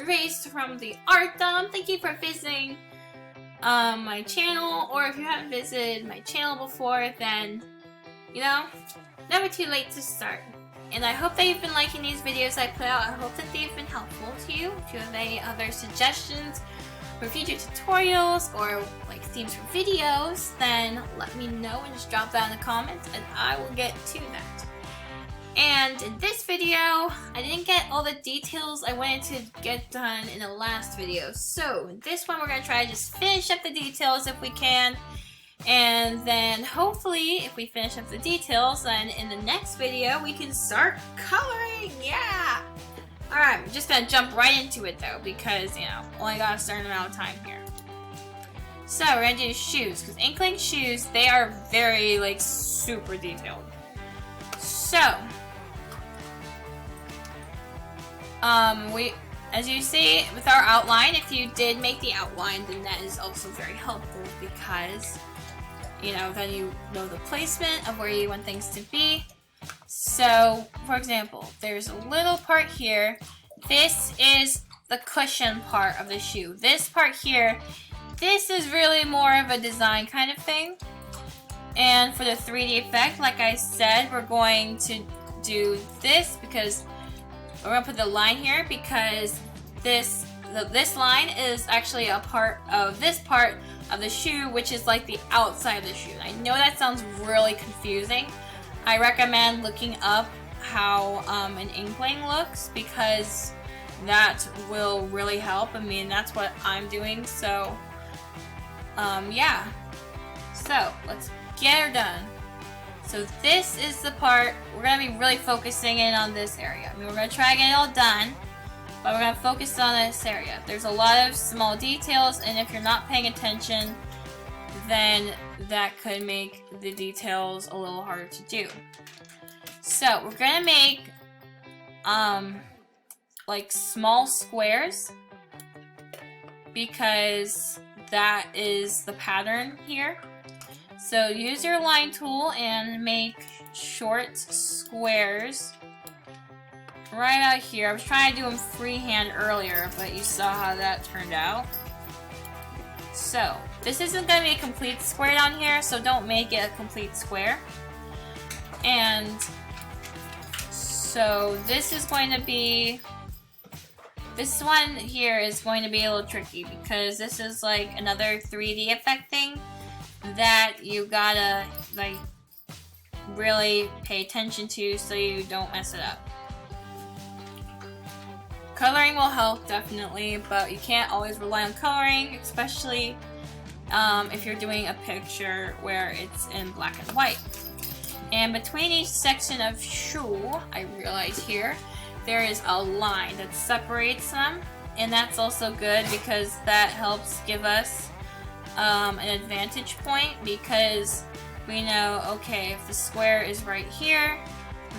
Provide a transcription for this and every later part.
Grace from TheArtDump. Thank you for visiting my channel, or if you haven't visited my channel before, then, you know, never too late to start. And I hope that you've been liking these videos I put out. I hope that they've been helpful to you. If you have any other suggestions for future tutorials or like themes for videos, then let me know and just drop that in the comments and I will get to that. And in this video, I didn't get all the details I wanted to get done in the last video. So in this one, we're going to try to just finish up the details if we can. And then hopefully, if we finish up the details, then in the next video, we can start coloring. Yeah! Alright, I'm just going to jump right into it though, because, you know, only got a certain amount of time here. So we're going to do shoes, because Inkling shoes, they are very, like, super detailed. So, as you see with our outline, if you did make the outline, then that is also very helpful because, you know, then you know the placement of where you want things to be. So, for example, there's a little part here. This is the cushion part of the shoe. This part here, this is really more of a design kind of thing. And for the 3D effect, like I said, we're going to do this because we're going to put the line here because this line is actually a part of this part of the shoe, which is like the outside of the shoe. I know that sounds really confusing. I recommend looking up how an Inkling looks because that will really help. I mean, that's what I'm doing, so yeah. So let's get her done. So this is the part, we're going to be really focusing in on this area. I mean, we're going to try to get it all done, but we're going to focus on this area. There's a lot of small details, and if you're not paying attention, then that could make the details a little harder to do. So we're going to make, like small squares, because that is the pattern here. So use your line tool and make short squares right out here. I was trying to do them freehand earlier, but you saw how that turned out. So this isn't going to be a complete square down here, so don't make it a complete square. And so this is going to be, this one here is going to be a little tricky because this is like another 3D effect thing that you gotta like really pay attention to so you don't mess it up. Coloring will help definitely, but you can't always rely on coloring, especially if you're doing a picture where it's in black and white. And between each section of shoe, I realize here, there is a line that separates them, and that's also good because that helps give us an advantage point, because we know, okay, if the square is right here,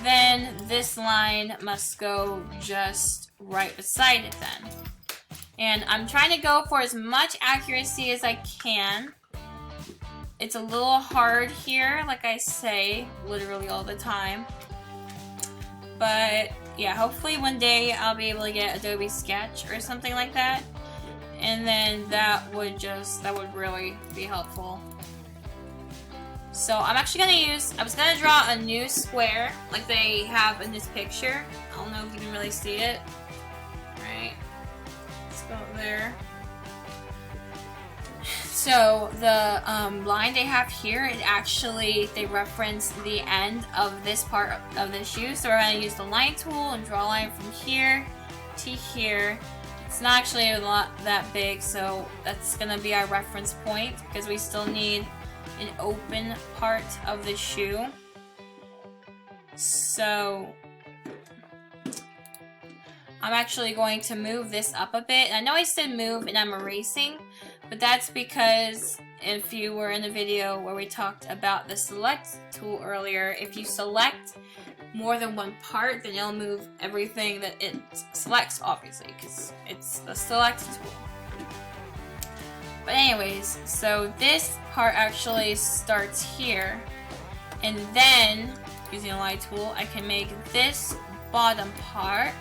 then this line must go just right beside it then. And I'm trying to go for as much accuracy as I can. It's a little hard here, like I say, literally all the time. But yeah, hopefully one day I'll be able to get Adobe Sketch or something like that. And then that would really be helpful. So I'm actually going to use, I was going to draw a new square like they have in this picture. I don't know if you can really see it. Right. Let's go there. So the line they have here, it actually, they reference the end of this part of the shoe. So we're going to use the line tool and draw a line from here to here. It's not actually a lot that big, so that's going to be our reference point because we still need an open part of the shoe. So I'm actually going to move this up a bit. I know I said move and I'm erasing, but that's because if you were in the video where we talked about the select tool earlier, if you select more than one part, then it'll move everything that it selects, obviously, because it's a select tool. But anyways, so this part actually starts here, and then using a line tool, I can make this bottom part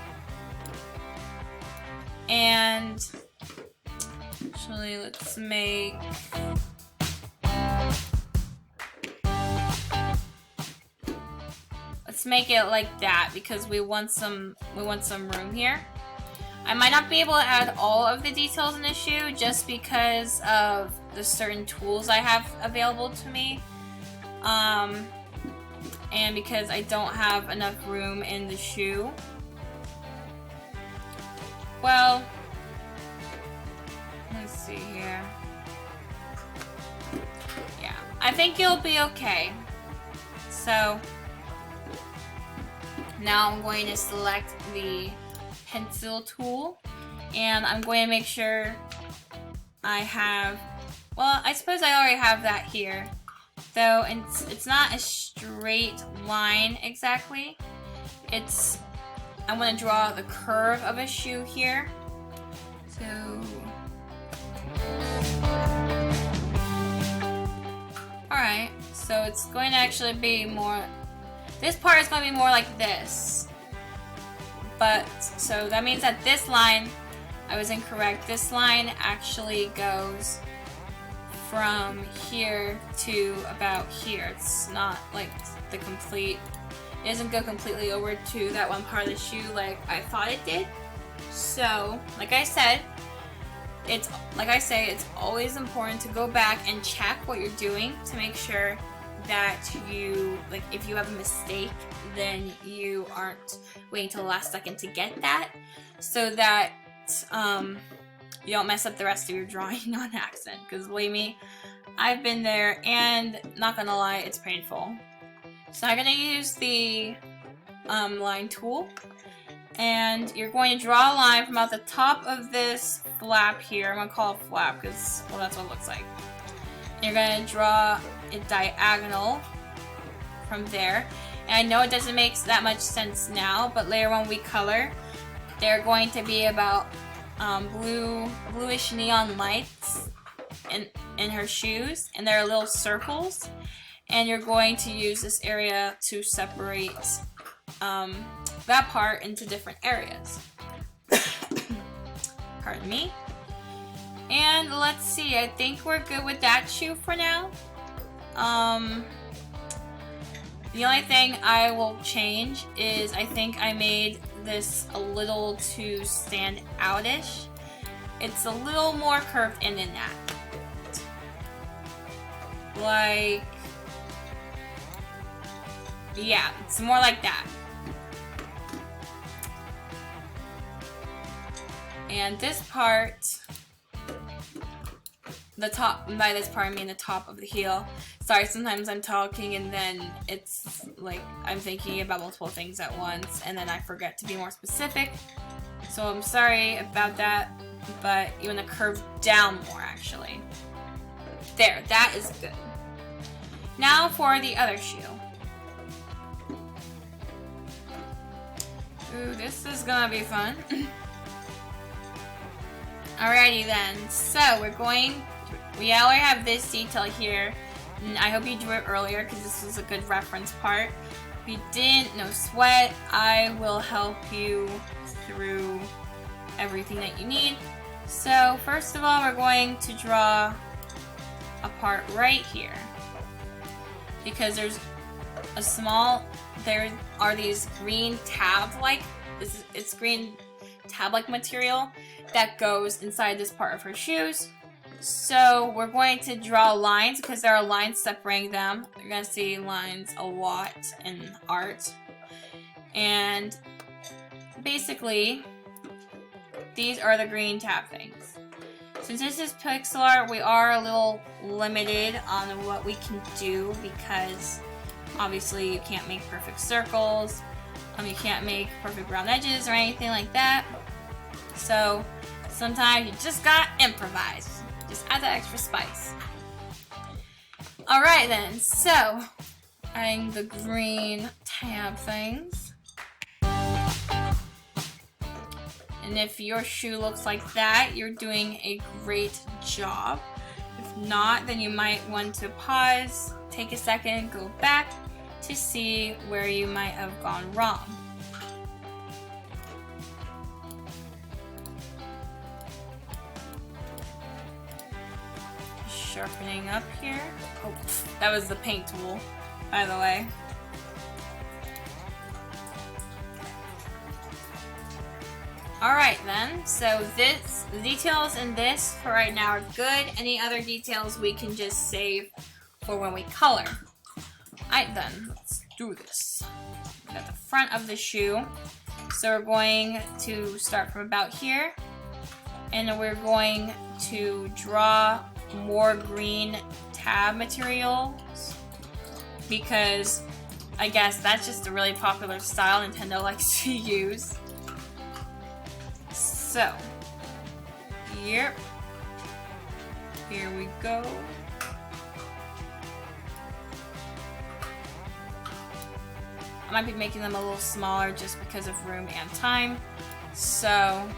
And actually, let's make it like that because we want some room here. I might not be able to add all of the details in the shoe just because of the certain tools I have available to me. And because I don't have enough room in the shoe. Well, let's see here. Yeah, I think you'll be okay. So now I'm going to select the pencil tool and I'm going to make sure I have, well, I suppose I already have that here, though it's not a straight line exactly. I want to draw the curve of a shoe here. So alright, so it's going to actually be more, this part is going to be more like this. But, so that means that this line, I was incorrect. This line actually goes from here to about here. It's not like the complete, it doesn't go completely over to that one part of the shoe like I thought it did. So, like I said, it's always important to go back and check what you're doing to make sure that you, like, if you have a mistake, then you aren't waiting till the last second to get that, so that you don't mess up the rest of your drawing on accident. Because believe me, I've been there, and not gonna lie, it's painful. So I'm gonna use the line tool, and you're going to draw a line from about the top of this flap here. I'm gonna call it flap because, well, that's what it looks like. And you're gonna draw a diagonal from there. And I know it doesn't make that much sense now, but later when we color, they're going to be about bluish neon lights in her shoes, and there are little circles, and you're going to use this area to separate that part into different areas. Pardon me. And let's see, I think we're good with that shoe for now. The only thing I will change is I think I made this a little too stand out-ish. It's a little more curved in than that. Like, yeah, it's more like that. And this part, the top, by this part I mean the top of the heel. Sorry, sometimes I'm talking and then it's like I'm thinking about multiple things at once and then I forget to be more specific. So I'm sorry about that, but you want to curve down more actually. There, that is good. Now for the other shoe. Ooh, this is gonna be fun. Alrighty then, so we already have this detail here. And I hope you drew it earlier because this was a good reference part. If you didn't, no sweat. I will help you through everything that you need. So first of all, we're going to draw a part right here. Because there are these green tab-like, it's green tab-like material that goes inside this part of her shoes. So we're going to draw lines because there are lines separating them. You're going to see lines a lot in art. And basically, these are the green tab things. Since this is pixel art, we are a little limited on what we can do because obviously you can't make perfect circles. You can't make perfect round edges or anything like that. So sometimes you just gotta improvise. Just add that extra spice. Alright then, so adding the green tab things. And if your shoe looks like that, you're doing a great job. If not, then you might want to pause, take a second, go back to see where you might have gone wrong. sharpening up here. Oh, that was the paint tool, by the way. Alright then, so the details in this for right now are good. Any other details we can just save for when we color. Alright then, let's do this. We got the front of the shoe. So we're going to start from about here. And we're going to draw more green tab materials. Because I guess that's just a really popular style Nintendo likes to use. So, yep, here we go. I might be making them a little smaller just because of room and time. So,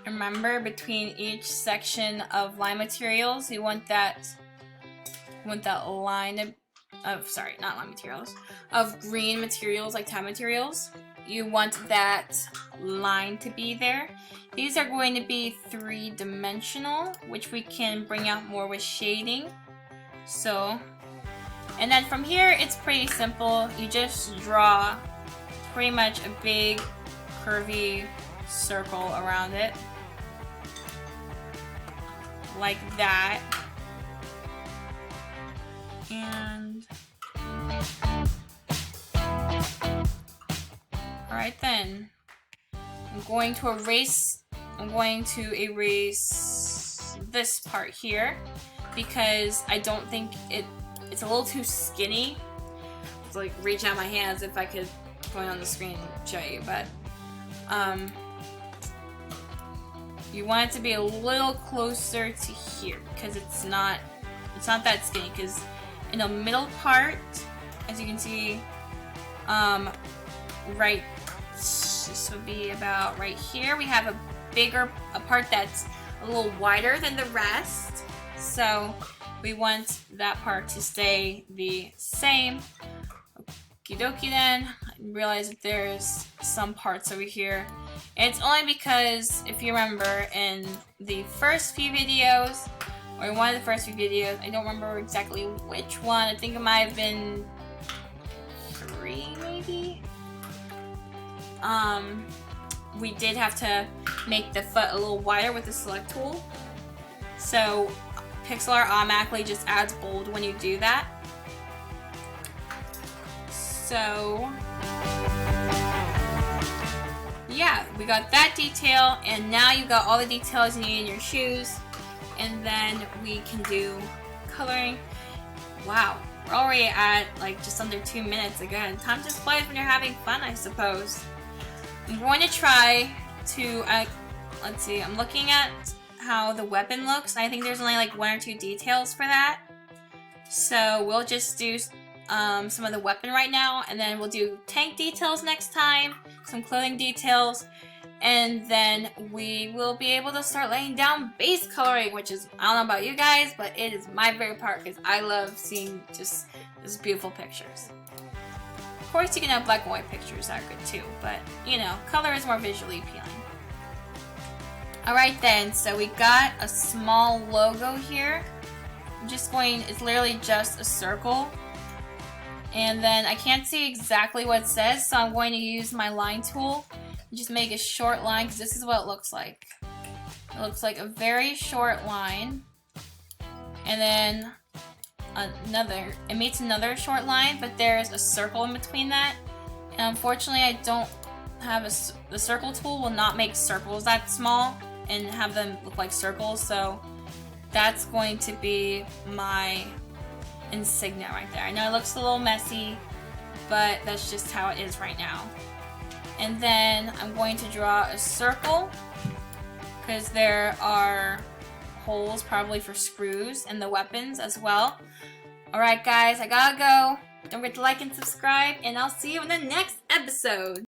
remember, between each section of line materials, you want that line of not line materials, of green materials like tab materials. You want that line to be there. These are going to be 3-dimensional, which we can bring out more with shading. So, and then from here, it's pretty simple. You just draw pretty much a big curvy circle around it. Like that. And alright then. I'm going to erase this part here because I don't think it's a little too skinny. It's like reach out my hands if I could point on the screen and show you, but you want it to be a little closer to here because it's not that skinny, because in the middle part, as you can see, right, this would be about right here, we have a part that's a little wider than the rest, so we want that part to stay the same. Okie dokie then. I realize that there's some parts over here. It's only because, if you remember, in the first few videos, or in one of the first few videos, I don't remember exactly which one, I think it might have been 3 maybe? We did have to make the foot a little wider with the select tool. So pixel art automatically just adds bold when you do that. So yeah, we got that detail, and now you got all the details you need in your shoes, and then we can do coloring. Wow, we're already at like just under 2 minutes again. Time just flies when you're having fun, I suppose. I'm going to try to, let's see, I'm looking at how the weapon looks. I think there's only like 1 or 2 details for that. So we'll just do some of the weapon right now, and then we'll do tank details next time, some clothing details, and then we will be able to start laying down base coloring, which is, I don't know about you guys, but it is my favorite part because I love seeing just these beautiful pictures. Of course, you can have black and white pictures that are good too, but you know, color is more visually appealing. Alright then, so we got a small logo here. I'm just going, it's literally just a circle. And then I can't see exactly what it says, so I'm going to use my line tool and just make a short line, because this is what it looks like. It looks like a very short line. And then it meets another short line, but there's a circle in between that. And unfortunately, I don't have the circle tool will not make circles that small and have them look like circles, so that's going to be my insignia right there. I know it looks a little messy, but that's just how it is right now. And then I'm going to draw a circle because there are holes probably for screws in the weapons as well. Alright guys, I gotta go. Don't forget to like and subscribe, and I'll see you in the next episode.